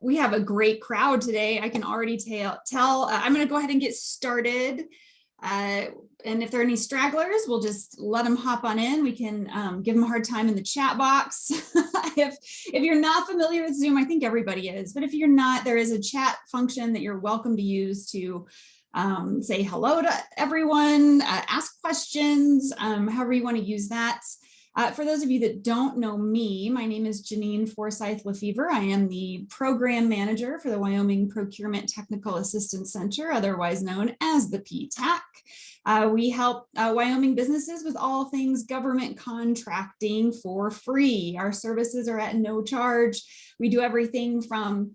we have a great crowd today. I can already tell. I'm going to go ahead and get started. And if there are any stragglers, we'll just let them hop on in. We can give them a hard time in the chat box. if you're not familiar with Zoom, I think everybody is, but if you're not, there is a chat function that you're welcome to use to say hello to everyone, ask questions, however you want to use that. For those of you that don't know me, my name is Janine Forsyth Lefevre. I am the program manager for the Wyoming Procurement Technical Assistance Center, otherwise known as the PTAC. We help Wyoming businesses with all things government contracting for free. Our services are at no charge. We do everything from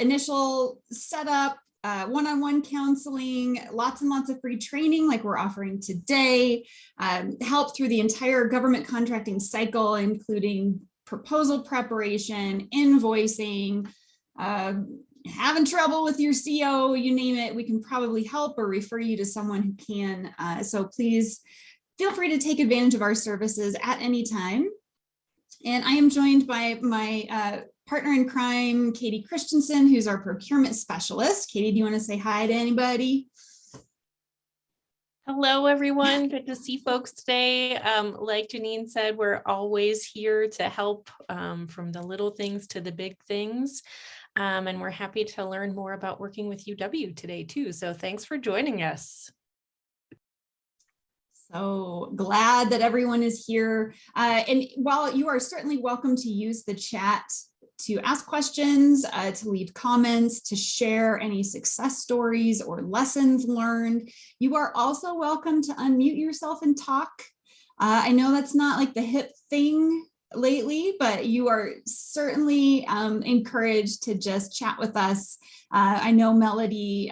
initial setup, one-on-one counseling, lots and lots of free training like we're offering today, help through the entire government contracting cycle, including proposal preparation, invoicing, having trouble with your CO, you name it, we can probably help or refer you to someone who can. So please feel free to take advantage of our services at any time. And I am joined by my partner in crime, Katie Christensen, who's our procurement specialist. Katie, do you want to say hi to anybody? Hello, everyone. Good to see folks today. Like Janine said, we're always here to help from the little things to the big things. And we're happy to learn more about working with UW today too. So thanks for joining us. So glad that everyone is here. And while you are certainly welcome to use the chat to ask questions, to leave comments, to share any success stories or lessons learned, you are also welcome to unmute yourself and talk. I know that's not like the hip thing lately, but you are certainly encouraged to just chat with us. I know Melody,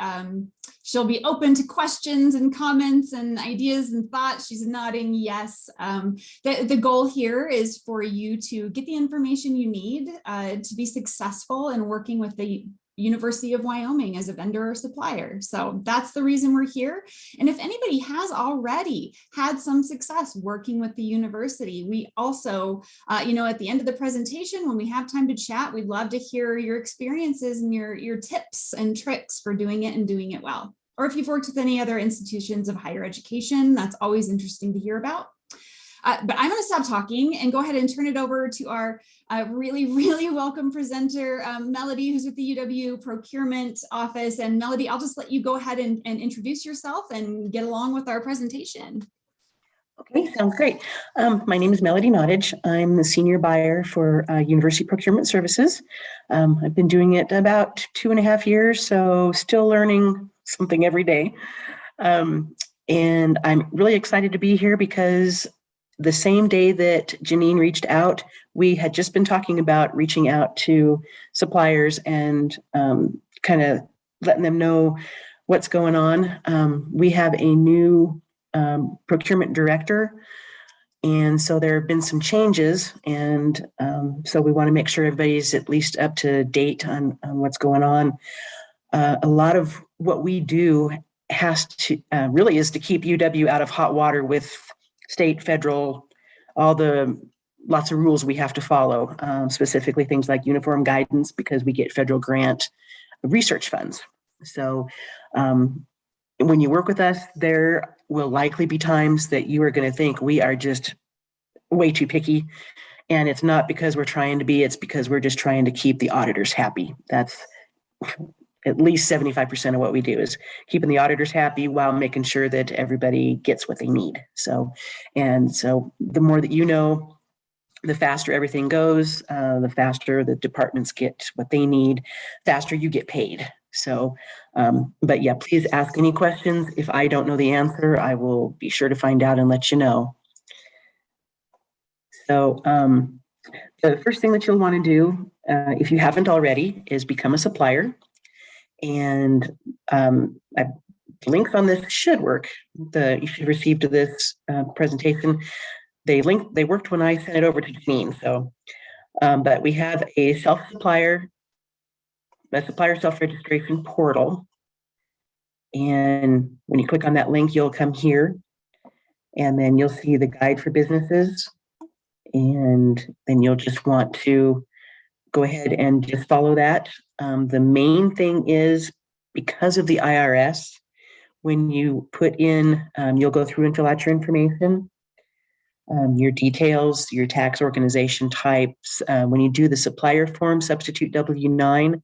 she'll be open to questions and comments and ideas and thoughts. She's nodding yes. The goal here is for you to get the information you need to be successful in working with the University of Wyoming as a vendor or supplier. So that's the reason we're here. And if anybody has already had some success working with the university, we also, at the end of the presentation, when we have time to chat, we'd love to hear your experiences and your tips and tricks for doing it and doing it well. Or if you've worked with any other institutions of higher education, that's always interesting to hear about. But I'm going to stop talking and go ahead and turn it over to our really, really welcome presenter, Melody, who's with the UW Procurement Office. And Melody, I'll just let you go ahead and introduce yourself and get along with our presentation. Okay, sounds great. My name is Melody Nottage. I'm the senior buyer for University Procurement Services. I've been doing it about 2.5 years, so still learning something every day. And I'm really excited to be here because the same day that Janine reached out, we had just been talking about reaching out to suppliers and kind of letting them know what's going on. We have a new procurement director, and so there have been some changes, and so we want to make sure everybody's at least up to date on what's going on. A lot of what we do has to really is to keep UW out of hot water with state, federal, lots of rules we have to follow, specifically things like uniform guidance, because we get federal grant research funds. So when you work with us, there will likely be times that you are going to think we are just way too picky. And it's not because we're trying to be, it's because we're just trying to keep the auditors happy. That's at least 75% of what we do is keeping the auditors happy while making sure that everybody gets what they need. So the more that you know, the faster everything goes, the faster the departments get what they need, faster you get paid. So, but yeah, please ask any questions. If I don't know the answer, I will be sure to find out and let you know. So the first thing that you'll want to do, if you haven't already, is become a supplier. And links on this should work. If you received this presentation, they worked when I sent it over to Janine. So, but we have a supplier self-registration portal. And when you click on that link, you'll come here, and then you'll see the guide for businesses. And then you'll just want to go ahead and just follow that. The main thing is, because of the IRS, when you put in, you'll go through and fill out your information, your details, your tax organization types. When you do the supplier form, substitute W-9,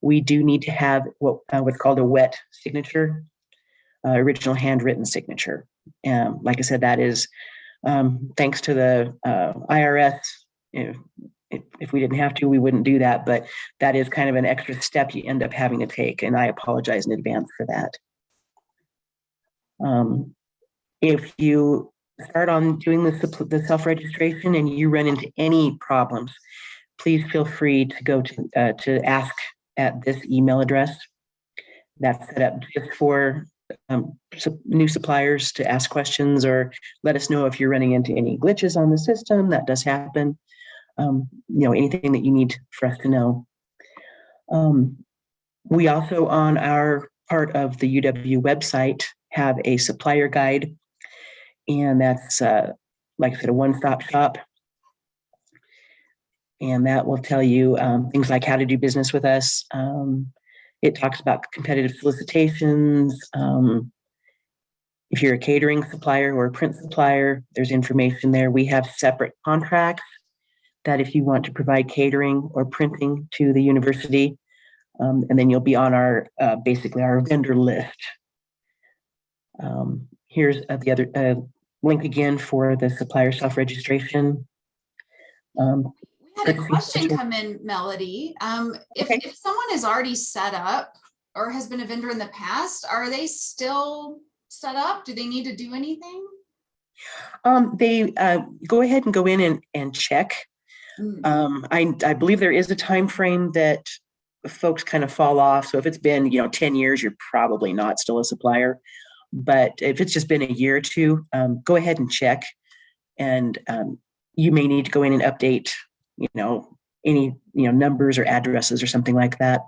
we do need to have what's called a wet signature, original handwritten signature. Like I said, that is thanks to the IRS. If we didn't have to, we wouldn't do that, but that is kind of an extra step you end up having to take, and I apologize in advance for that. If you start on doing the self-registration and you run into any problems, please feel free to go to ask at this email address. That's set up just for new suppliers to ask questions or let us know if you're running into any glitches on the system. That does happen. Anything that you need for us to know. We also, on our part of the UW website, have a supplier guide, and that's, like I said, a one-stop shop. And that will tell you things like how to do business with us. It talks about competitive solicitations. If you're a catering supplier or a print supplier, there's information there. We have separate contracts that if you want to provide catering or printing to the university, and then you'll be on our basically our vendor list. Here's the other link again for the supplier self-registration. We had a question come in, Melody. If someone is already set up or has been a vendor in the past, are they still set up? Do they need to do anything? They go ahead and go in and check. I believe there is a time frame that folks kind of fall off. So if it's been 10 years, you're probably not still a supplier. But if it's just been a year or two, go ahead and check. And you may need to go in and update any numbers or addresses or something like that.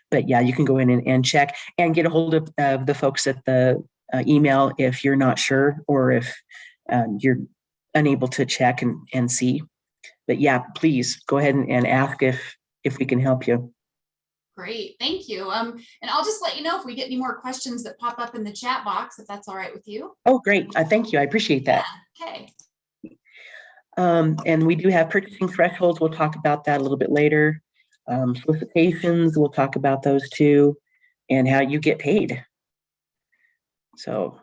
But yeah, you can go in and check and get a hold of the folks at the email if you're not sure or if you're unable to check and see. But yeah, please go ahead and ask if we can help you. Great, thank you. And I'll just let you know if we get any more questions that pop up in the chat box, if that's all right with you. Oh, great. Thank you. I appreciate that. Yeah, okay. And we do have purchasing thresholds. We'll talk about that a little bit later. Solicitations, we'll talk about those too, and how you get paid. So,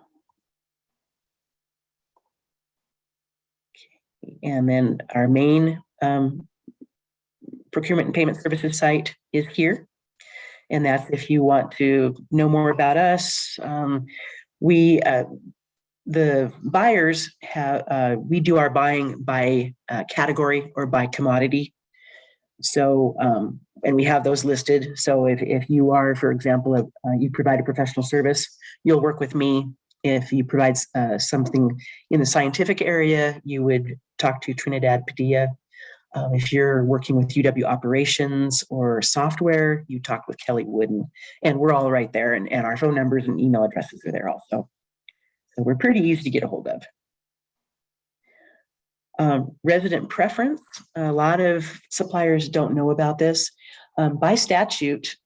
and then our main procurement and payment services site is here. And that's if you want to know more about us. The buyers we do our buying by category or by commodity. So, and we have those listed. So if you are, for example, you provide a professional service, you'll work with me. If you provide something in the scientific area, you would talk to Trinidad Padilla. If you're working with UW operations or software, you talk with Kelly Wooden, and we're all right there. And our phone numbers and email addresses are there also. So we're pretty easy to get a hold of. Resident preference. A lot of suppliers don't know about this. By statute,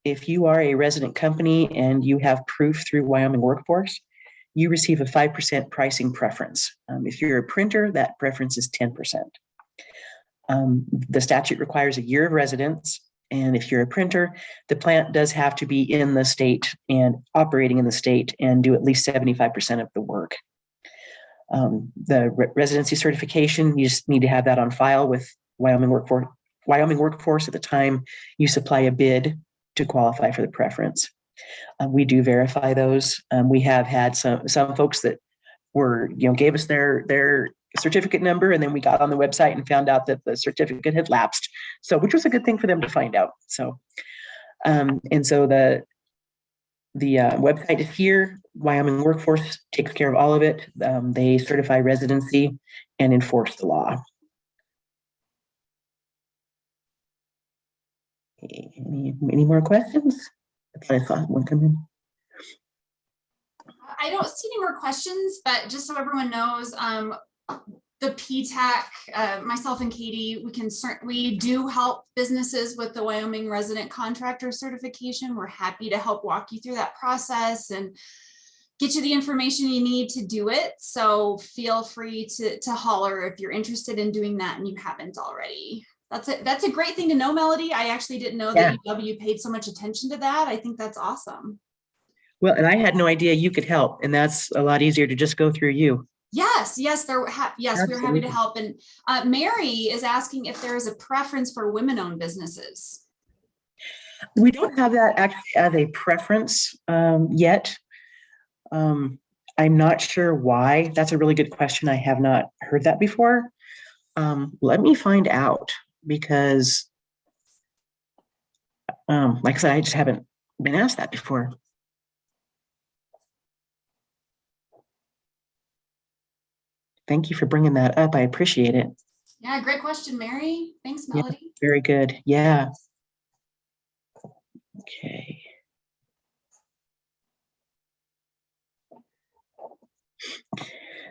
if you are a resident company and you have proof through Wyoming Workforce, you receive a 5% pricing preference. If you're a printer, that preference is 10%. The statute requires a year of residence. And if you're a printer, the plant does have to be in the state and operating in the state and do at least 75% of the work. The residency certification, you just need to have that on file with Wyoming Workforce at the time you supply a bid to qualify for the preference. We do verify those. We have had some folks that gave us their certificate number, and then we got on the website and found out that the certificate had lapsed. So, which was a good thing for them to find out. So, and so the website is here. Wyoming Workforce takes care of all of it. They certify residency and enforce the law. Any more questions? I thought I saw one come in. I don't see any more questions, but just so everyone knows, the PTAC, myself and Katie, we do help businesses with the Wyoming resident contractor certification. We're happy to help walk you through that process and get you the information you need to do it. So feel free to holler if you're interested in doing that and you haven't already. That's a great thing to know, Melody. I actually didn't know that UW paid so much attention to that. I think that's awesome. Well, and I had no idea you could help, and that's a lot easier to just go through you. Yes, we're happy to help. And Mary is asking if there is a preference for women-owned businesses. We don't have that actually as a preference yet. I'm not sure why. That's a really good question. I have not heard that before. Let me find out, because like I said, I just haven't been asked that before. Thank you for bringing that up. I appreciate it. Yeah, great question, Mary. Thanks, Melody. Yeah, very good. Yeah. Okay.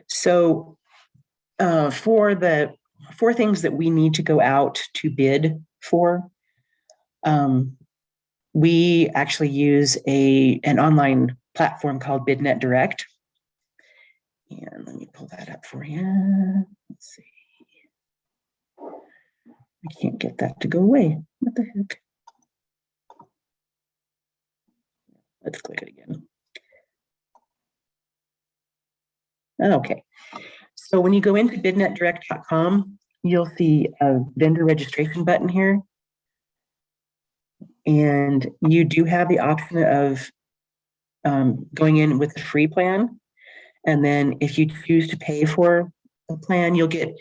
So for the 4 things that we need to go out to bid for, we actually use an online platform called Bidnet Direct. And let me pull that up for you. Let's see. I can't get that to go away. What the heck? Let's click it again. Okay. So when you go into bidnetdirect.com, you'll see a vendor registration button here. And you do have the option of going in with the free plan. And then if you choose to pay for a plan, you'll get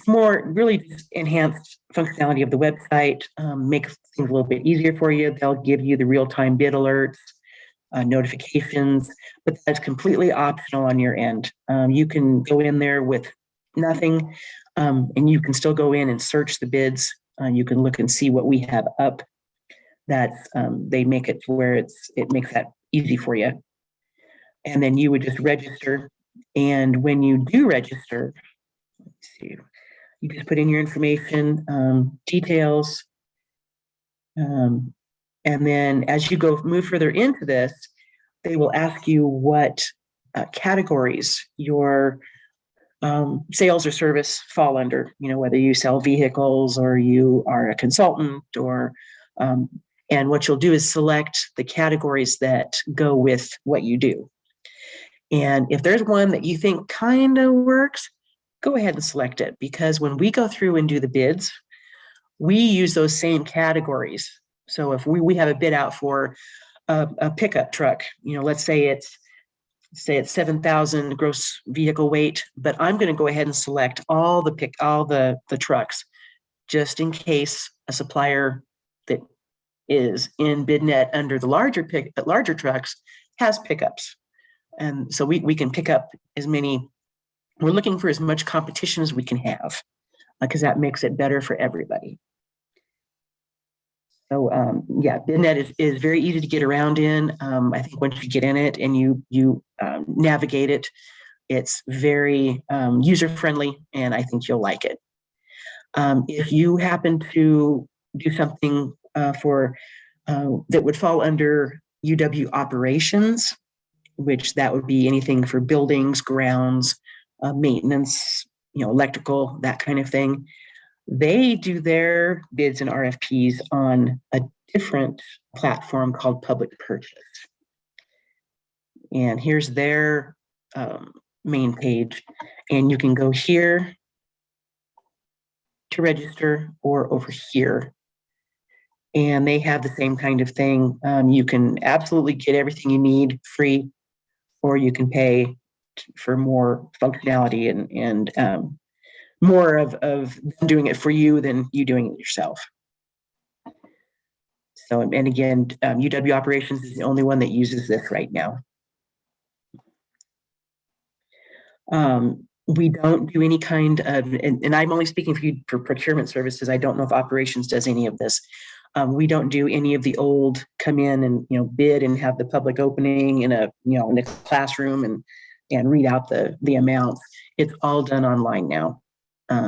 more really just enhanced functionality of the website, make things a little bit easier for you. They'll give you the real-time bid alerts, notifications, but that's completely optional on your end. You can go in there with nothing, and you can still go in and search the bids. You can look and see what we have up. That's they make it to where it makes that easy for you. And then you would just register. And when you do register, let's see, you just put in your information, details. And then as you move further into this, they will ask you what categories your sales or service fall under, whether you sell vehicles or you are a consultant or, and what you'll do is select the categories that go with what you do. And if there's one that you think kind of works, go ahead and select it, because when we go through and do the bids, we use those same categories. So if we have a bid out for a pickup truck, let's say it's 7,000 gross vehicle weight, but I'm going to go ahead and select all the trucks, just in case a supplier that is in Bidnet under the larger trucks has pickups. And so we can pick up as many. We're looking for as much competition as we can have, because that makes it better for everybody. So yeah, Bidnet is very easy to get around in. I think once you get in it and you navigate it, it's very user-friendly, and I think you'll like it. If you happen to do something that would fall under UW operations, which that would be anything for buildings, grounds, maintenance, electrical, that kind of thing. They do their bids and RFPs on a different platform called Public Purchase. And here's their main page. And you can go here to register or over here. And they have the same kind of thing. You can absolutely get everything you need free, or you can pay for more functionality and more of them doing it for you than you doing it yourself. So, and again, UW Operations is the only one that uses this right now. We don't do any kind of, and I'm only speaking for procurement services. I don't know if operations does any of this. We don't do any of the old come in and bid and have the public opening in a in a classroom and and read out the amounts. It's all done online now.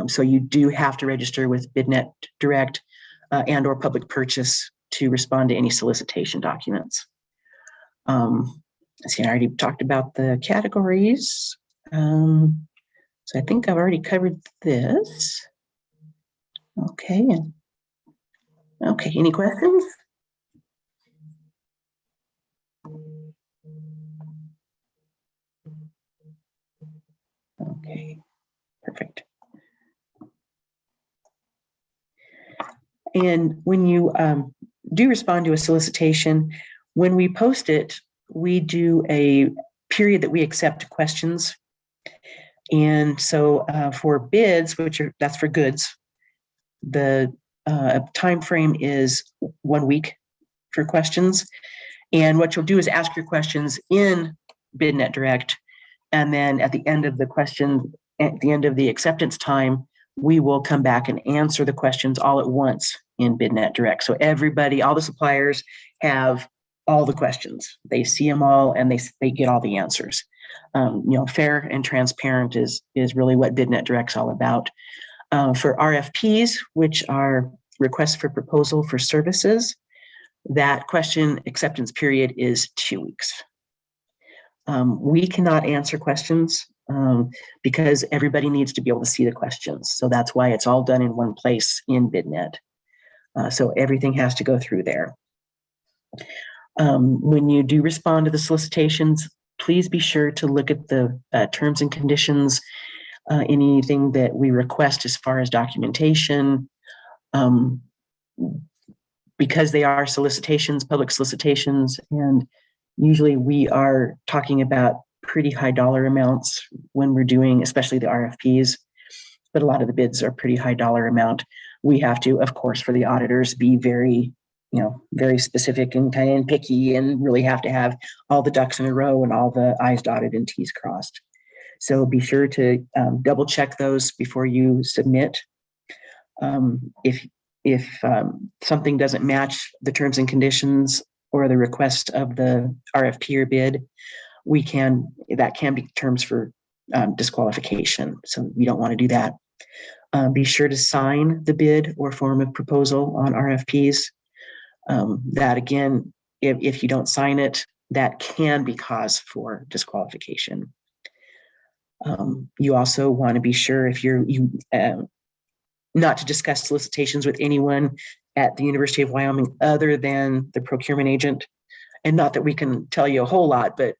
So you do have to register with Bidnet Direct and or public purchase to respond to any solicitation documents. See, I already talked about the categories. So I think I've already covered this. Okay. Okay, any questions? Okay, perfect. And when you do respond to a solicitation, when we post it, we do a period that we accept questions. And so for bids, that's for goods, the time frame is 1 week for questions. And what you'll do is ask your questions in Bidnet Direct, and then at the end of the question, at the end of the acceptance time, we will come back and answer the questions all at once in Bidnet Direct. So everybody, all the suppliers have all the questions. They see them all and they get all the answers. Fair and transparent is really what Bidnet Direct's all about. For RFPs, which are requests for proposal for services, that question acceptance period is 2 weeks. We cannot answer questions because everybody needs to be able to see the questions. So that's why it's all done in one place in Bidnet. So everything has to go through there. When you do respond to the solicitations, please be sure to look at the terms and conditions, anything that we request as far as documentation. Because they are solicitations, public solicitations, and usually we are talking about pretty high dollar amounts when we're doing, especially the RFPs, but a lot of the bids are pretty high dollar amount. We have to, of course, for the auditors, be very, very specific and kind of picky, and really have to have all the ducks in a row and all the I's dotted and T's crossed. So be sure to double check those before you submit. If something doesn't match the terms and conditions or the request of the RFP or bid, that can be terms for disqualification. So you don't want to do that. Be sure to sign the bid or form of proposal on RFPs. That again, if you don't sign it, that can be cause for disqualification. You also want to be sure if not to discuss solicitations with anyone at the University of Wyoming other than the procurement agent. And not that we can tell you a whole lot, but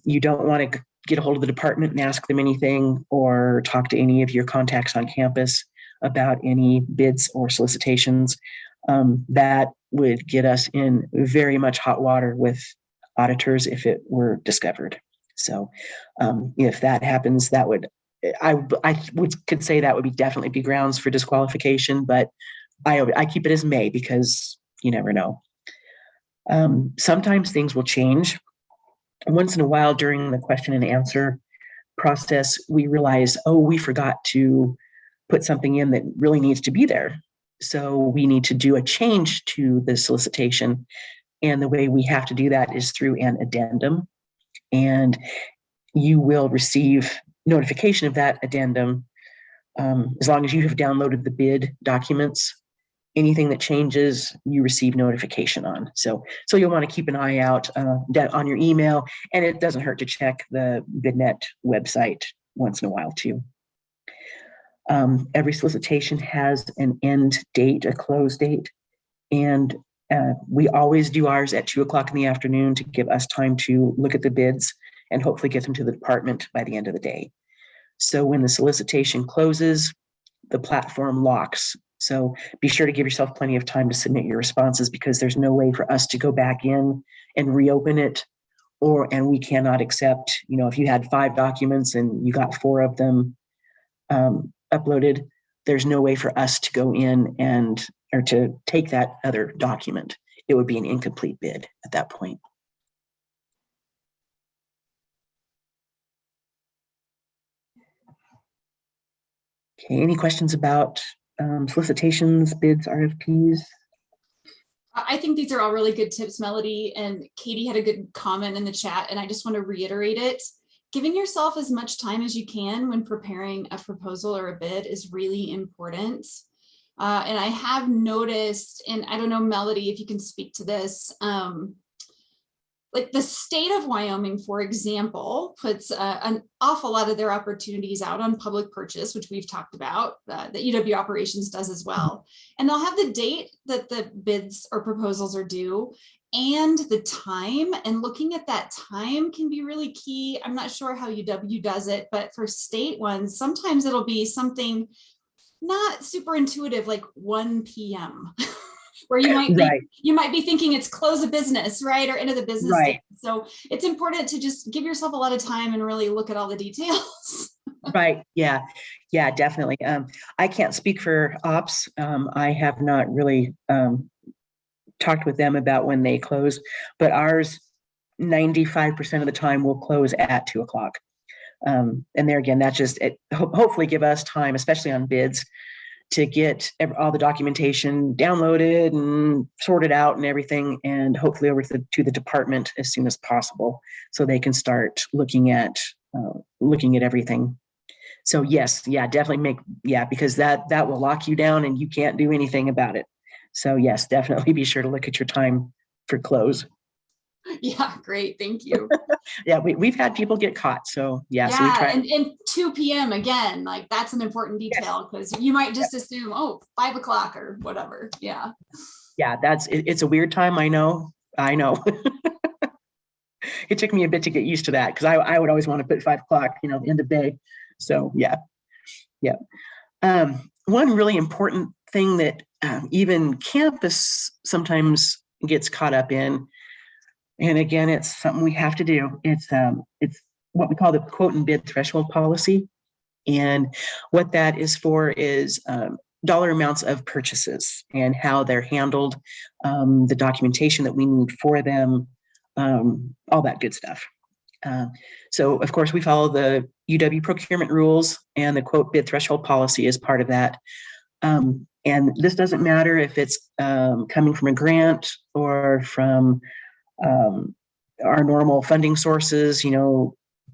you don't want to get a hold of the department and ask them anything, or talk to any of your contacts on campus about any bids or solicitations. That would get us in very much hot water with auditors if it were discovered. So if that happens, that would, could say that would definitely be grounds for disqualification, but I keep it as may because you never know. Sometimes things will change. Once in a while during the question and answer process, we realize, we forgot to put something in that really needs to be there. So we need to do a change to the solicitation. And the way we have to do that is through an addendum. And you will receive notification of that addendum as long as you have downloaded the bid documents. Anything that changes, you receive notification on. So you'll want to keep an eye out on your email, and it doesn't hurt to check the Bidnet website once in a while too. Every solicitation has an end date, a close date, and we always do ours at 2:00 in the afternoon to give us time to look at the bids and hopefully get them to the department by the end of the day. So when the solicitation closes, the platform locks. So be sure to give yourself plenty of time to submit your responses, because there's no way for us to go back in and reopen it, and we cannot accept, if you had 5 documents and you got 4 of them uploaded, there's no way for us to go in or to take that other document. It would be an incomplete bid at that point. Okay, any questions about solicitations, bids, RFPs? I think these are all really good tips, Melody, and Katie had a good comment in the chat, and I just want to reiterate it. giving yourself as much time as you can when preparing a proposal or a bid is really important. And I have noticed, and I don't know, Melody, if you can speak to this, like the state of Wyoming, for example, puts an awful lot of their opportunities out on public purchase, which we've talked about, that UW Operations does as well. And they'll have the date that the bids or proposals are due and the time, and looking at that time can be really key. I'm not sure how UW does it, but for state ones, sometimes it'll be something not super intuitive, like 1 p.m. where you might be, you might be thinking it's close of business, right? Or end of the business day. So it's important to just give yourself a lot of time and really look at all the details. Right. Yeah. Yeah, definitely. I can't speak for ops. I have not really talked with them about when they close, but ours 95% of the time will close at 2 o'clock. And there again, that's just it, hopefully give us time, especially on bids, to get all the documentation downloaded and sorted out and everything, and hopefully over to the department as soon as possible, so they can start looking at everything. So yes, yeah, definitely because that will lock you down and you can't do anything about it. So yes, definitely be sure to look at your time for close. Yeah, great. Thank you. Yeah, we've had people get caught. So yeah, so we try. And 2 p.m. again, like that's an important detail, because you might just assume, oh, 5 o'clock or whatever. Yeah. Yeah, it's a weird time. I know. It took me a bit to get used to that, because I would always want to put 5 o'clock, end of day. So yeah. One really important thing that even campus sometimes gets caught up in, and again, it's something we have to do. It's what we call the quote and bid threshold policy. And what that is for is dollar amounts of purchases and how they're handled, the documentation that we need for them, all that good stuff. So of course we follow the UW procurement rules, and the quote bid threshold policy is part of that. And this doesn't matter if it's coming from a grant or from our normal funding sources,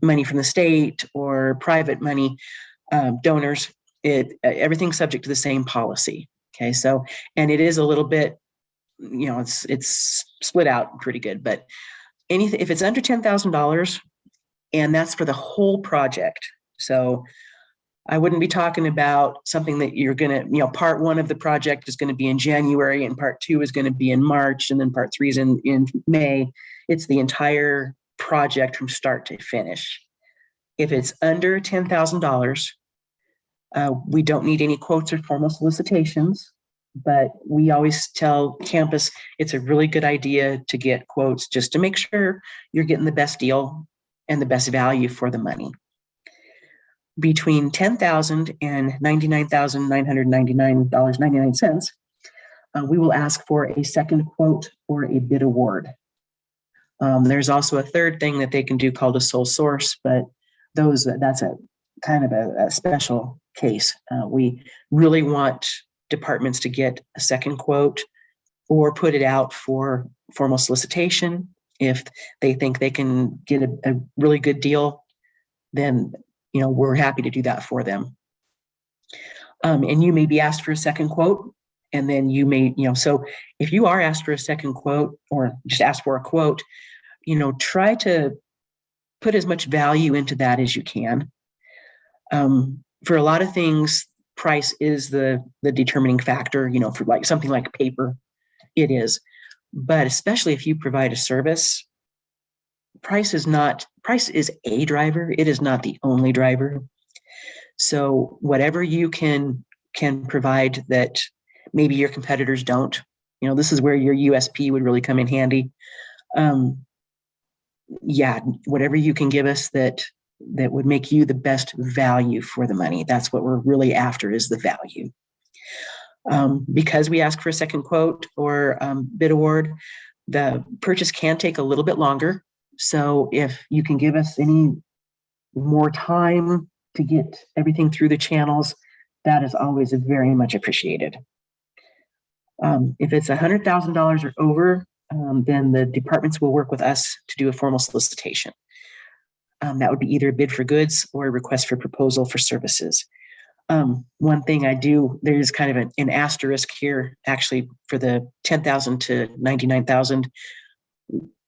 money from the state or private money, donors. Everything's subject to the same policy. Okay, so, and it is a little bit, it's split out pretty good, but anything if it's under $10,000, and that's for the whole project. So I wouldn't be talking about something that you're going to, part 1 of the project is going to be in January and part 2 is going to be in March, and then part 3 is in May. It's the entire project from start to finish. If it's under $10,000, we don't need any quotes or formal solicitations, but we always tell campus it's a really good idea to get quotes just to make sure you're getting the best deal and the best value for the money. Between $10,000 and $99,999.99, we will ask for a second quote or a bid award. There's also a third thing that they can do called a sole source, but that's a kind of a special case. We really want departments to get a second quote or put it out for formal solicitation. If they think they can get a really good deal, then we're happy to do that for them. And you may be asked for a second quote, and then you may, so if you are asked for a second quote or just ask for a quote, try to put as much value into that as you can. For a lot of things, price is the determining factor, for like something like paper, it is. But especially if you provide a service, price is a driver. It is not the only driver. So whatever you can provide that maybe your competitors don't, this is where your USP would really come in handy. Whatever you can give us that would make you the best value for the money. That's what we're really after, is the value. Because we ask for a second quote or bid award, the purchase can take a little bit longer. So if you can give us any more time to get everything through the channels, that is always very much appreciated. If it's $100,000 or over, then the departments will work with us to do a formal solicitation. That would be either a bid for goods or a request for proposal for services. One thing there's kind of an asterisk here, actually, for the 10,000 to 99,000.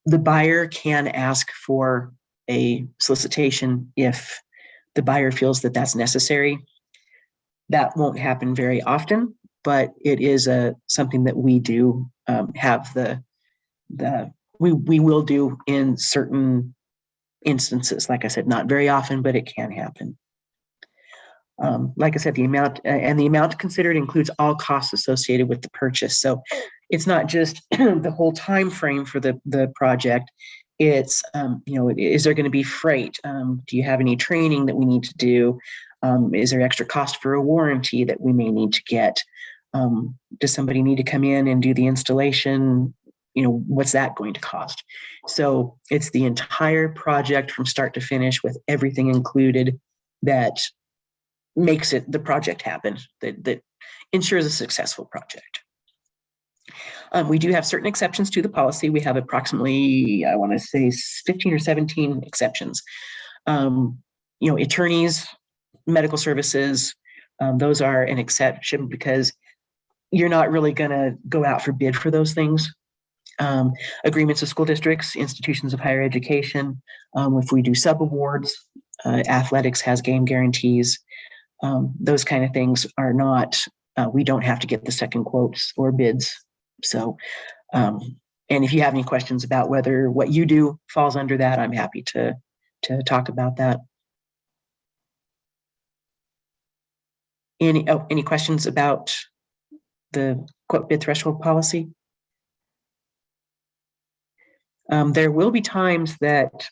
The buyer can ask for a solicitation if the buyer feels that that's necessary. That won't happen very often, but it is something that we do have we will do in certain instances. Like I said, not very often, but it can happen. Like I said, the amount considered includes all costs associated with the purchase. So it's not just the whole time frame for the project. It's is there going to be freight? Do you have any training that we need to do? Is there extra cost for a warranty that we may need to get? Does somebody need to come in and do the installation? What's that going to cost? So it's the entire project from start to finish with everything included that makes the project happen, that ensures a successful project. We do have certain exceptions to the policy. We have approximately, I want to say 15 or 17 exceptions. Attorneys, medical services, those are an exception because you're not really going to go out for bid for those things. Agreements with school districts, institutions of higher education. If we do subawards, athletics has game guarantees. Those kind of things are not, we don't have to get the second quotes or bids. So, and if you have any questions about whether what you do falls under that, I'm happy to talk about that. Any questions about the quote bid threshold policy? There will be times that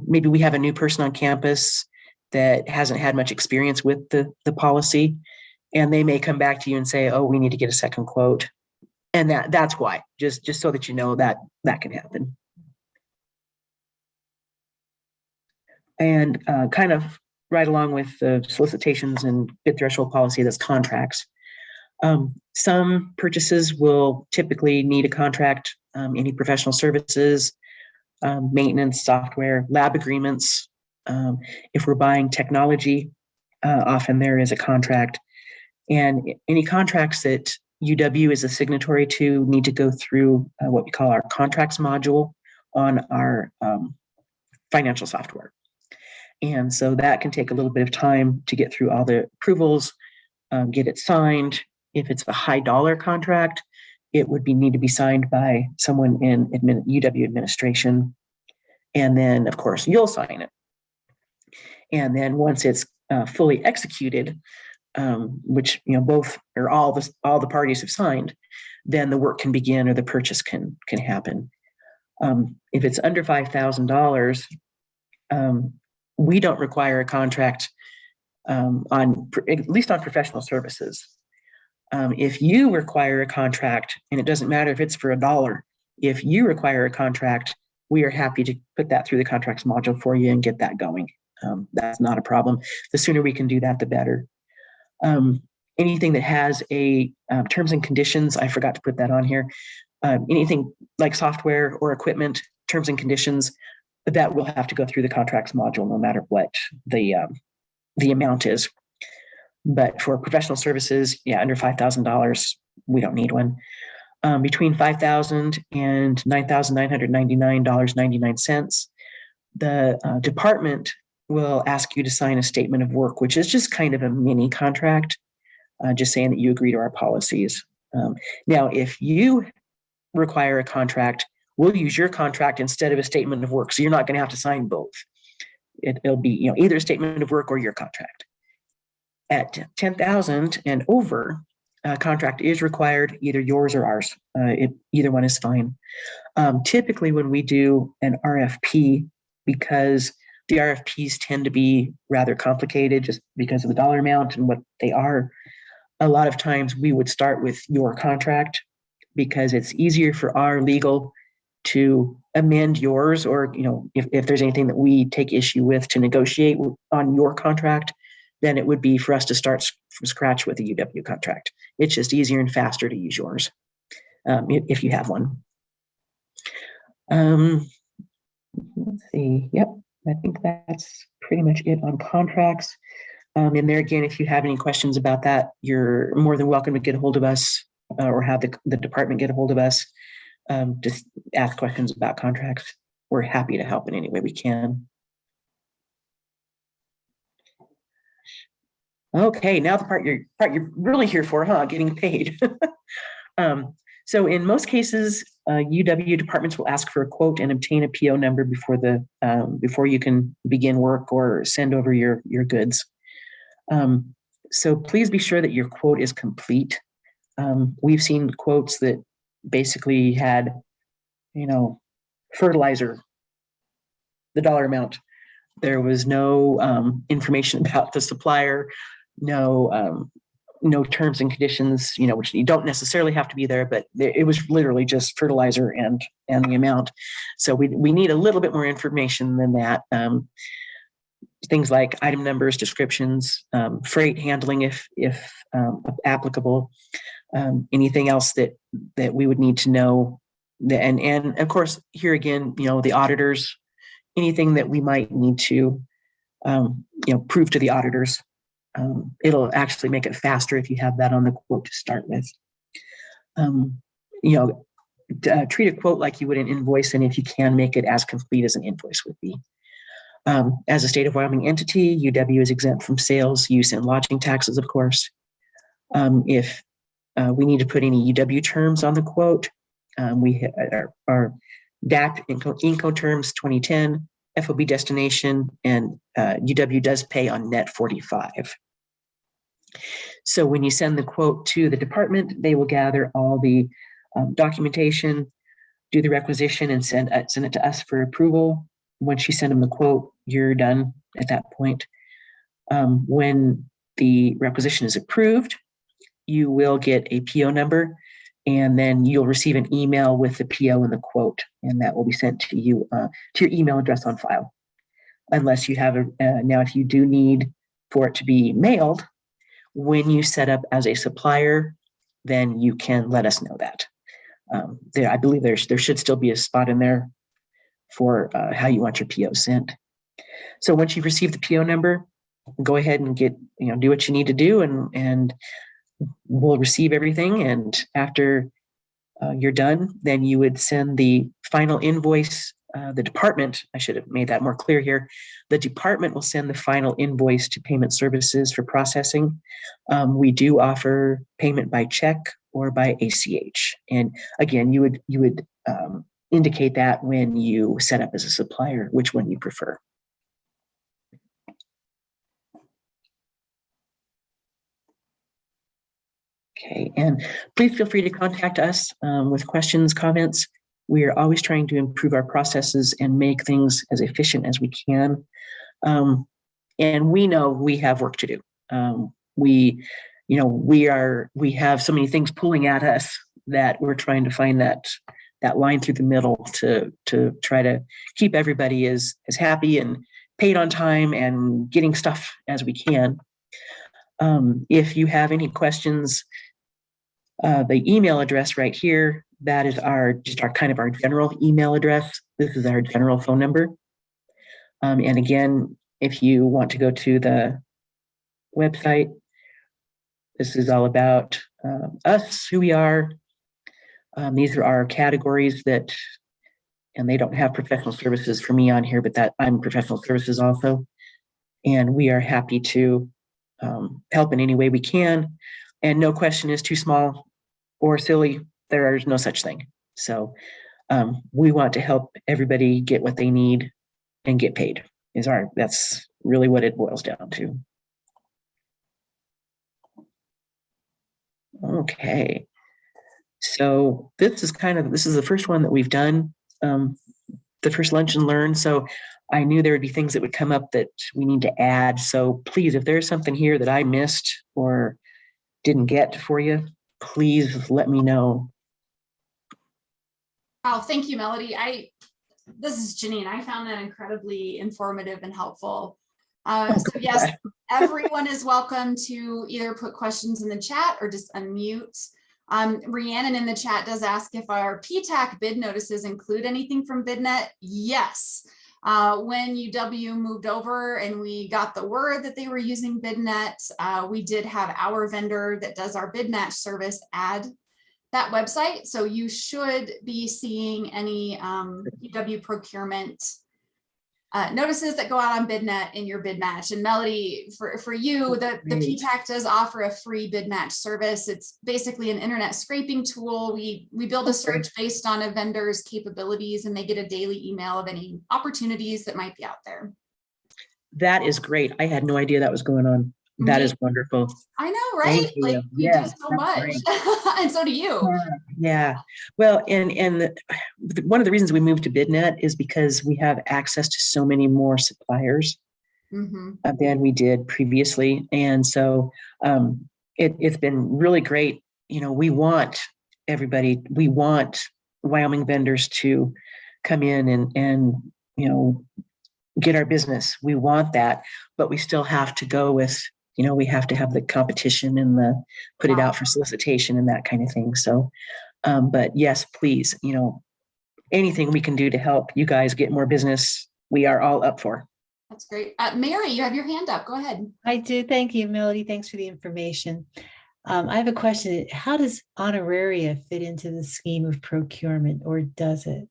maybe we have a new person on campus that hasn't had much experience with the policy, and they may come back to you and say, oh, we need to get a second quote. And that's why, just so that you know that can happen. And kind of right along with the solicitations and bid threshold policy, that's contracts. Some purchases will typically need a contract, any professional services, maintenance, software, lab agreements. If we're buying technology, often there is a contract. And any contracts that UW is a signatory to need to go through what we call our contracts module on our financial software. And so that can take a little bit of time to get through all the approvals, get it signed. If it's a high dollar contract, it would need to be signed by someone in UW administration. And then, of course, you'll sign it. And then once it's fully executed, which both or all the parties have signed, then the work can begin or the purchase can happen. If it's under $5,000, we don't require a contract at least on professional services. If you require a contract, and it doesn't matter if it's for $1, if you require a contract, we are happy to put that through the contracts module for you and get that going. That's not a problem. The sooner we can do that, the better. Anything that has a terms and conditions, I forgot to put that on here. Anything like software or equipment, terms and conditions, that will have to go through the contracts module no matter what the amount is. But for professional services, under $5,000, we don't need one. Between $5,000 and $9,999.99, the department will ask you to sign a statement of work, which is just kind of a mini contract, just saying that you agree to our policies. Now, if you require a contract, we'll use your contract instead of a statement of work. So you're not going to have to sign both. It'll be either a statement of work or your contract. At 10,000 and over, a contract is required, either yours or ours. Either one is fine. Typically, when we do an RFP, because the RFPs tend to be rather complicated just because of the dollar amount and what they are, a lot of times we would start with your contract because it's easier for our legal to amend yours, or if there's anything that we take issue with, to negotiate on your contract, then it would be for us to start from scratch with a UW contract. It's just easier and faster to use yours if you have one. Let's see. Yep. I think that's pretty much it on contracts. And there again, if you have any questions about that, you're more than welcome to get a hold of us or have the department get a hold of us. Just ask questions about contracts. We're happy to help in any way we can. Okay, now the part you're really here for, huh? Getting paid. So in most cases, UW departments will ask for a quote and obtain a PO number before you can begin work or send over your goods. So please be sure that your quote is complete. We've seen quotes that basically had, fertilizer, the dollar amount. There was no information about the supplier, no terms and conditions, which you don't necessarily have to be there, but it was literally just fertilizer and the amount. So we need a little bit more information than that. Things like item numbers, descriptions, freight handling, if applicable, anything else that we would need to know. And of course, here again, the auditors, anything that we might need to, prove to the auditors. It'll actually make it faster if you have that on the quote to start with. Treat a quote like you would an invoice, and if you can, make it as complete as an invoice would be. As a state of Wyoming entity, UW is exempt from sales, use, and lodging taxes, of course. If we need to put any UW terms on the quote, we our DAP Inco terms 2010, FOB destination, and UW does pay on net 45. So when you send the quote to the department, they will gather all the documentation, do the requisition, and send it to us for approval. Once you send them the quote, you're done at that point. When the requisition is approved, you will get a PO number, and then you'll receive an email with the PO and the quote, and that will be sent to you to your email address on file. Unless you have now, if you do need for it to be mailed, when you set up as a supplier, then you can let us know that. I believe there should still be a spot in there for how you want your PO sent. So once you've received the PO number, go ahead and do what you need to do, and we'll receive everything. And after you're done, then you would send the final invoice. The department, I should have made that more clear here. The department will send the final invoice to payment services for processing. We do offer payment by check or by ACH. And again, you would indicate that when you set up as a supplier, which one you prefer. Okay, and please feel free to contact us with questions, comments. We are always trying to improve our processes and make things as efficient as we can. And we know we have work to do. We have so many things pulling at us that we're trying to find that line through the middle to try to keep everybody as happy and paid on time and getting stuff as we can. If you have any questions, the email address right here, that is our general email address. This is our general phone number. And again, if you want to go to the website, this is all about us, who we are. These are our categories and they don't have professional services for me on here, but that I'm professional services also. And we are happy to help in any way we can. And no question is too small or silly. There is no such thing. So we want to help everybody get what they need and get paid. That's really what it boils down to. Okay. So this is the first one that we've done, the first lunch and learn. So I knew there would be things that would come up that we need to add. So please, if there's something here that I missed or didn't get for you, please let me know. Oh, thank you, Melody. This is Janine. I found that incredibly informative and helpful. So yes, everyone is welcome to either put questions in the chat or just unmute. Rhiannon in the chat does ask if our PTAC bid notices include anything from Bidnet. Yes. When UW moved over and we got the word that they were using Bidnet, we did have our vendor that does our bid match service add that website. So you should be seeing any UW procurement notices that go out on Bidnet in your bid match. And Melody, for you, the PTAC does offer a free bid match service. It's basically an internet scraping tool. We build a search based on a vendor's capabilities, and they get a daily email of any opportunities that might be out there. That is great. I had no idea that was going on. That is wonderful. I know, right? Like we do so much, and so do you. Yeah. Well, and one of the reasons we moved to Bidnet is because we have access to so many more suppliers than we did previously, and so it's been really great. We want everybody. We want Wyoming vendors to come in and get our business. We want that, but we still have to go with. We have to have the competition and put it out for solicitation and that kind of thing. So, but yes, please, anything we can do to help you guys get more business, we are all up for. That's great. Mary, you have your hand up. Go ahead. I do. Thank you, Melody. Thanks for the information. I have a question. How does honoraria fit into the scheme of procurement, or does it?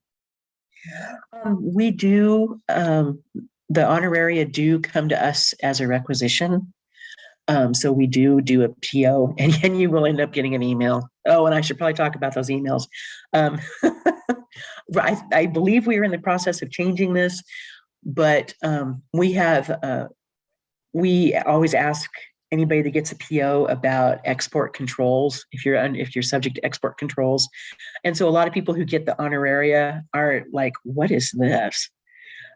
We do. The honoraria do come to us as a requisition. So we do a PO, and you will end up getting an email. Oh, and I should probably talk about those emails. I believe we are in the process of changing this, but we always ask anybody that gets a PO about export controls, if you're subject to export controls. And so a lot of people who get the honoraria are like, what is this?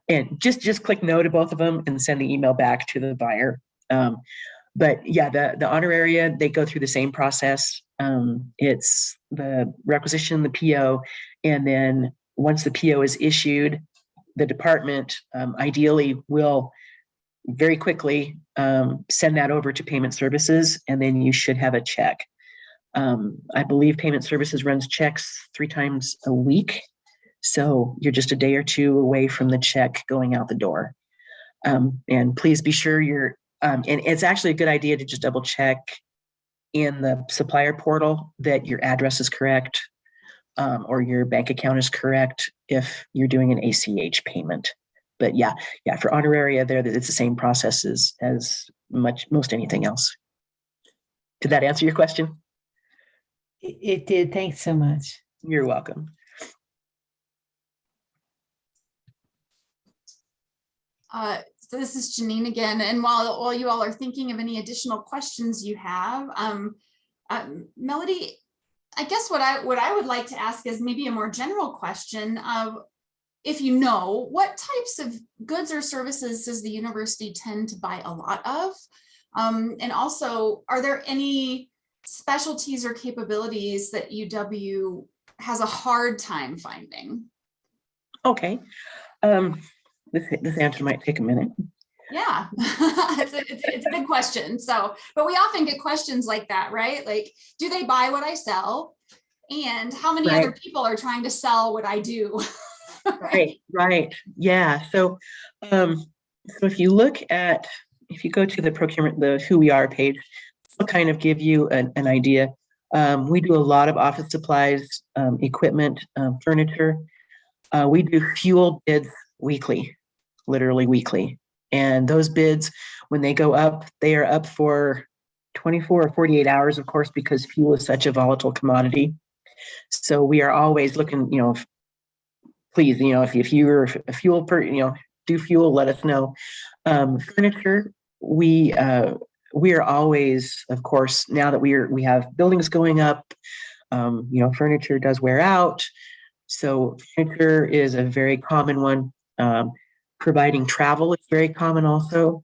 And just click no to both of them and send the email back to the buyer. But yeah, the honoraria, they go through the same process. It's the requisition, the PO, and then once the PO is issued, the department ideally will very quickly send that over to payment services, and then you should have a check. I believe payment services runs checks 3 times a week. So you're just a day or two away from the check going out the door. And please be sure and it's actually a good idea to just double check in the supplier portal that your address is correct or your bank account is correct if you're doing an ACH payment. But yeah, for honoraria there, it's the same process as most anything else. Did that answer your question? It did. Thanks so much. You're welcome. So this is Janine again, and while you all are thinking of any additional questions you have, Melody, I guess what I would like to ask is maybe a more general question of, if you know, what types of goods or services does the university tend to buy a lot of? And also, are there any specialties or capabilities that UW has a hard time finding? Okay. This answer might take a minute. Yeah, it's a big question. So, but we often get questions like that, right? Like, do they buy what I sell? And how many other people are trying to sell what I do? Right. Yeah. So if you go to the procurement, the Who We Are page, this will kind of give you an idea. We do a lot of office supplies, equipment, furniture. We do fuel bids weekly, literally weekly. And those bids, when they go up, they are up for 24 or 48 hours, of course, because fuel is such a volatile commodity. So we are always looking, please, if you're a fuel do fuel, let us know. Furniture, we are always, of course, now that we have buildings going up, furniture does wear out. So furniture is a very common one. Providing travel is very common also.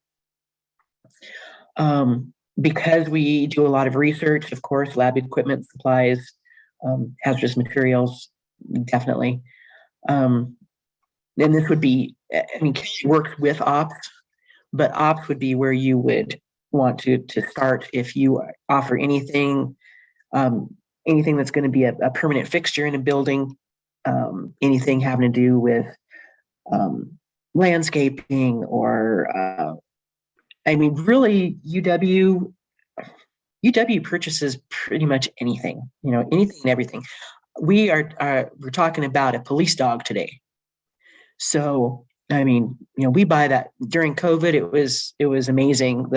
Because we do a lot of research, of course, lab equipment, supplies, hazardous materials, definitely. And this would be, Kate works with ops, but ops would be where you would want to start if you offer anything that's going to be a permanent fixture in a building, anything having to do with landscaping or, I mean, really UW purchases pretty much anything, anything and everything. We're talking about a police dog today. So, I mean, we buy that during COVID. It was amazing.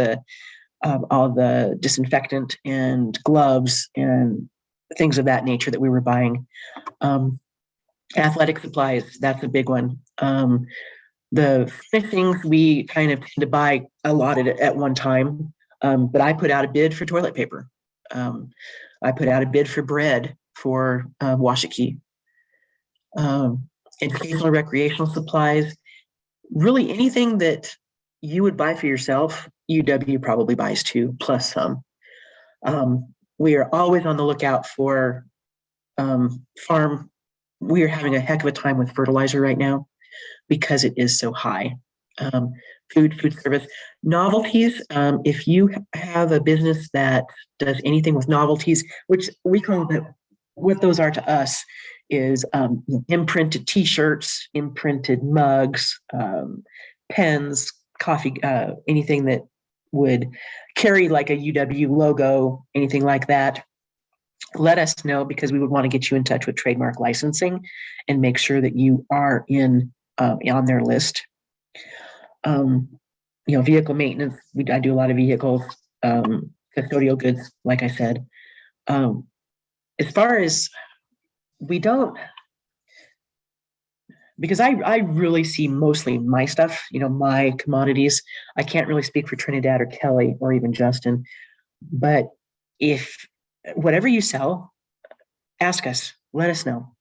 All the disinfectant and gloves and things of that nature that we were buying. Athletic supplies, that's a big one. The things we kind of tend to buy a lot at one time. But I put out a bid for toilet paper. I put out a bid for bread for Washakie. Educational recreational supplies, really anything that you would buy for yourself, UW probably buys too, plus some. We are always on the lookout for farm. We are having a heck of a time with fertilizer right now because it is so high. Food service, novelties. If you have a business that does anything with novelties, which we call that, what those are to us is imprinted T-shirts, imprinted mugs, pens, coffee, anything that would carry like a UW logo, anything like that. Let us know, because we would want to get you in touch with trademark licensing and make sure that you are on their list. Vehicle maintenance. I do a lot of vehicles, custodial goods, like I said. As far as we don't, because I really see mostly my stuff, my commodities. I can't really speak for Trinidad or Kelly or even Justin, but if whatever you sell, ask us, let us know.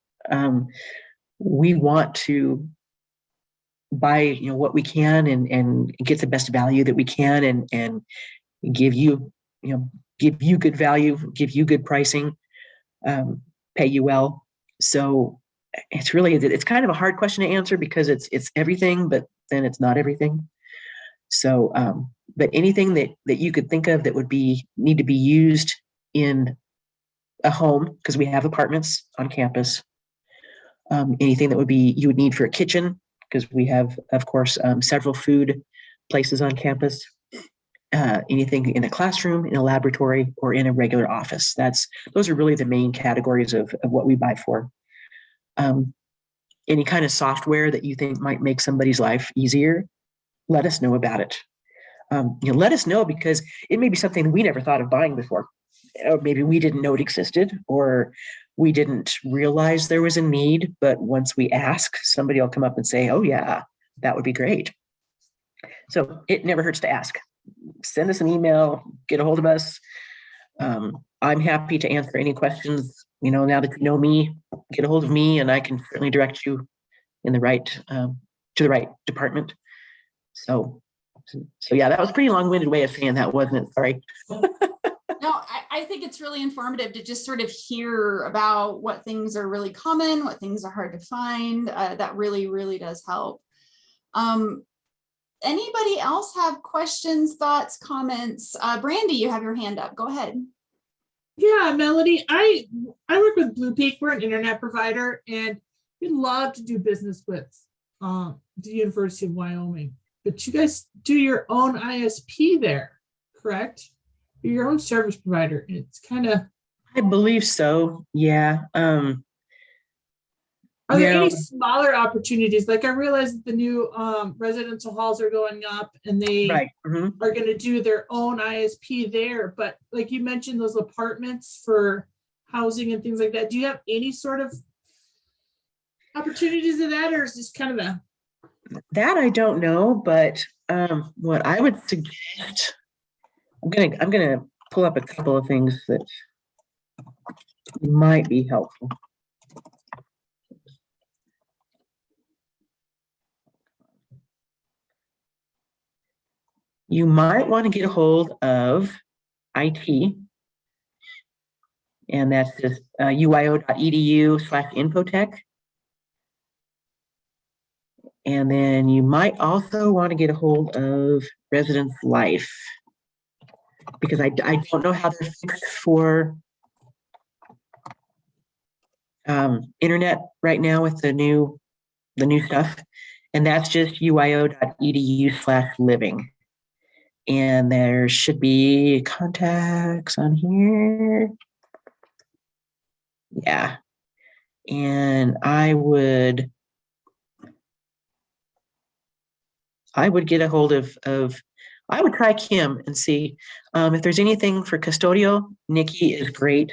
We want to buy, what we can and get the best value that we can and give you, good value, give you good pricing, pay you well. So it's kind of a hard question to answer because it's everything, but then it's not everything. So, but anything that you could think of that would need to be used in a home, because we have apartments on campus. Anything that you would need for a kitchen, because we have, of course, several food places on campus. Anything in a classroom, in a laboratory, or in a regular office. Those are really the main categories of what we buy for. Any kind of software that you think might make somebody's life easier, let us know about it. Let us know, because it may be something we never thought of buying before. Or maybe we didn't know it existed, or we didn't realize there was a need. But once we ask, somebody will come up and say, oh yeah, that would be great. So it never hurts to ask. Send us an email, get a hold of us. I'm happy to answer any questions. Now that you know me, get a hold of me and I can certainly direct you in the right, to the right department. So yeah, that was a pretty long-winded way of saying that, wasn't it? Sorry. No, I think it's really informative to just sort of hear about what things are really common, what things are hard to find. That really, really does help. Anybody else have questions, thoughts, comments? Brandy, you have your hand up. Go ahead. Yeah, Melody, I work with Blue Peak. We're an internet provider, and we love to do business with the University of Wyoming. But you guys do your own ISP there, correct? You're your own service provider. It's kind of. I believe so. Yeah. Are there any smaller opportunities? Like, I realize that the new residential halls are going up, and they right. Mm-hmm. are going to do their own ISP there. But like you mentioned, those apartments for housing and things like that. Do you have any sort of opportunities of that, or is this kind of that? I don't know, but what I would suggest, I'm gonna pull up a couple of things that might be helpful. You might want to get a hold of IT, and that's just uyo.edu/infotech. And then you might also want to get a hold of Residence Life, because I don't know how they're fixed for internet right now with the new stuff. And that's just uio.edu/living. And there should be contacts on here. Yeah. And I would get a hold of I would try Kim and see if there's anything for custodial. Nikki is great.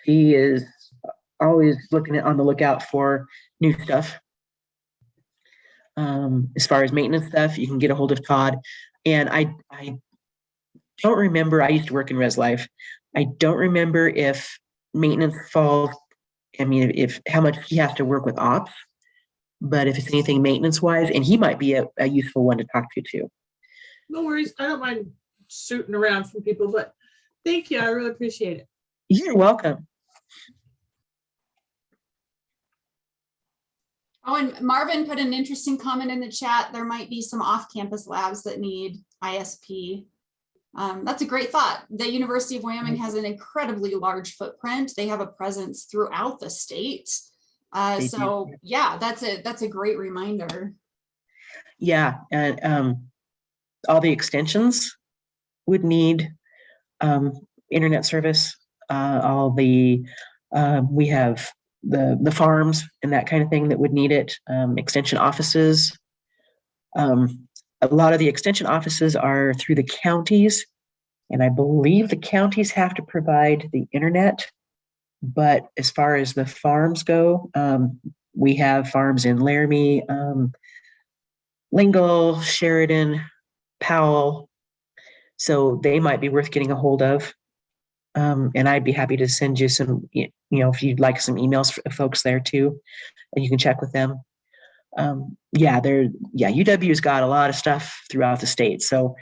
She is always on the lookout for new stuff. As far as maintenance stuff, you can get a hold of Todd. And I don't remember, I used to work in Res Life. I don't remember if maintenance falls, I mean, if how much he has to work with ops, but if it's anything maintenance wise, and he might be a useful one to talk to too. No worries. I don't mind shooting around from people, but thank you. I really appreciate it. You're welcome. Oh, and Marvin put an interesting comment in the chat. There might be some off-campus labs that need ISP. That's a great thought. The University of Wyoming has an incredibly large footprint. They have a presence throughout the state. So yeah, that's a great reminder. Yeah, and all the extensions would need internet service. All the we have the farms and that kind of thing that would need it. Extension offices. A lot of the extension offices are through the counties, and I believe the counties have to provide the internet. But as far as the farms go, we have farms in Laramie, Lingle, Sheridan, Powell. So they might be worth getting a hold of. And I'd be happy to send you some, if you'd like some emails for folks there too, and you can check with them. UW's got a lot of stuff throughout the state. So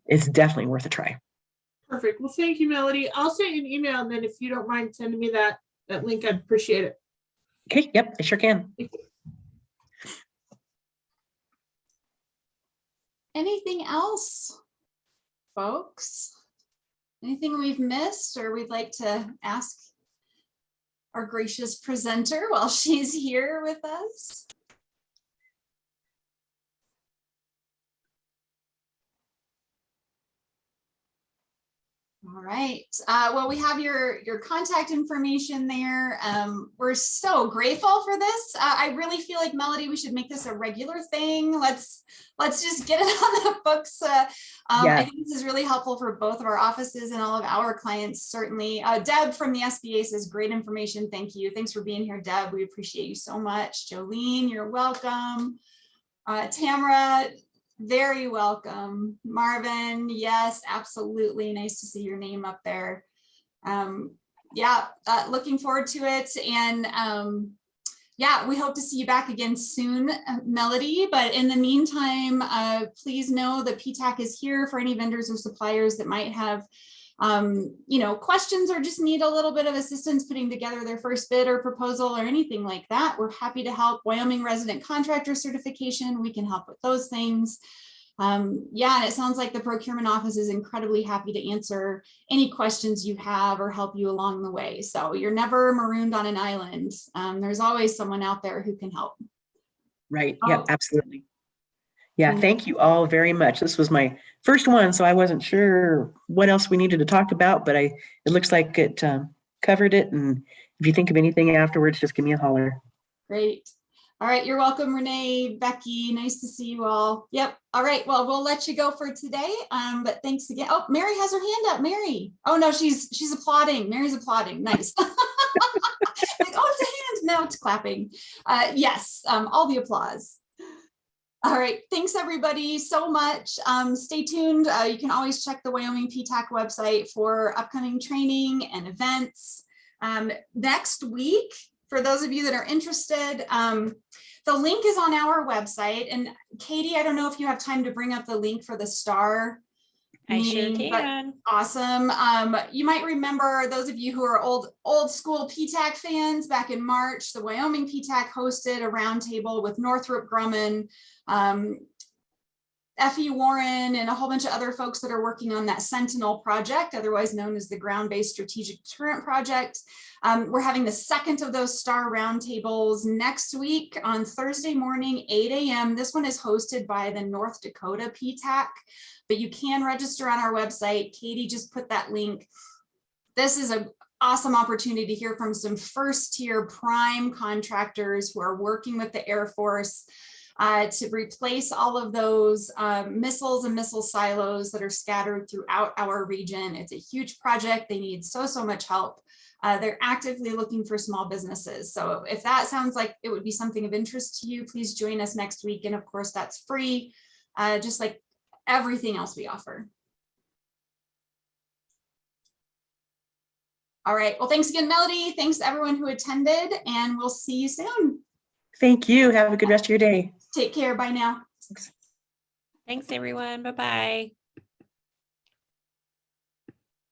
it's definitely worth a try. Perfect. Well, thank you, Melody. I'll send you an email, and then if you don't mind sending me that link, I'd appreciate it. Okay. Yep. I sure can. Anything else, folks? Anything we've missed or we'd like to ask our gracious presenter while she's here with us? All right. Well, we have your contact information there. We're so grateful for this. I really feel like, Melody, we should make this a regular thing. Let's just get it on the books. I think this is really helpful for both of our offices and all of our clients, certainly. Deb from the SBA says, great information. Thank you. Thanks for being here, Deb. We appreciate you so much. Jolene, you're welcome. Tamara, very welcome. Marvin, yes, absolutely. Nice to see your name up there. Looking forward to it. And we hope to see you back again soon, Melody. But in the meantime, please know that PTAC is here for any vendors or suppliers that might have questions or just need a little bit of assistance putting together their first bid or proposal or anything like that. We're happy to help. Wyoming resident contractor certification, we can help with those things. And it sounds like the procurement office is incredibly happy to answer any questions you have or help you along the way. So you're never marooned on an island. There's always someone out there who can help. Right. Yeah, absolutely. Yeah, thank you all very much. This was my first one, so I wasn't sure what else we needed to talk about, but it looks like it covered it. And if you think of anything afterwards, just give me a holler. Great. All right, you're welcome, Renee, Becky. Nice to see you all. Yep. All right. Well, we'll let you go for today. But thanks again. Oh, Mary has her hand up. Mary. Oh no, she's applauding. Mary's applauding. Nice. Like, oh, it's a hand. No, it's clapping. Yes. All the applause. All right. Thanks, everybody, so much. Stay tuned. You can always check the Wyoming PTAC website for upcoming training and events. Next week, for those of you that are interested, the link is on our website. And Katie, I don't know if you have time to bring up the link for the STAR meeting. I sure can. Awesome. You might remember, those of you who are old school PTAC fans, back in March, the Wyoming PTAC hosted a roundtable with Northrop Grumman, Effie Warren and a whole bunch of other folks that are working on that Sentinel project, otherwise known as the Ground-Based Strategic Deterrent Project. We're having the second of those STAR roundtables next week on Thursday morning, 8 a.m. This one is hosted by the North Dakota PTAC, but you can register on our website. Katie just put that link. This is an awesome opportunity to hear from some first-tier prime contractors who are working with the Air Force to replace all of those missiles and missile silos that are scattered throughout our region. It's a huge project. They need so much help. They're actively looking for small businesses. So if that sounds like it would be something of interest to you, please join us next week. And of course, that's free, just like everything else we offer. All right. Well, thanks again, Melody. Thanks to everyone who attended, and we'll see you soon. Thank you. Have a good rest of your day. Take care. Bye now. Thanks, everyone. Bye-bye.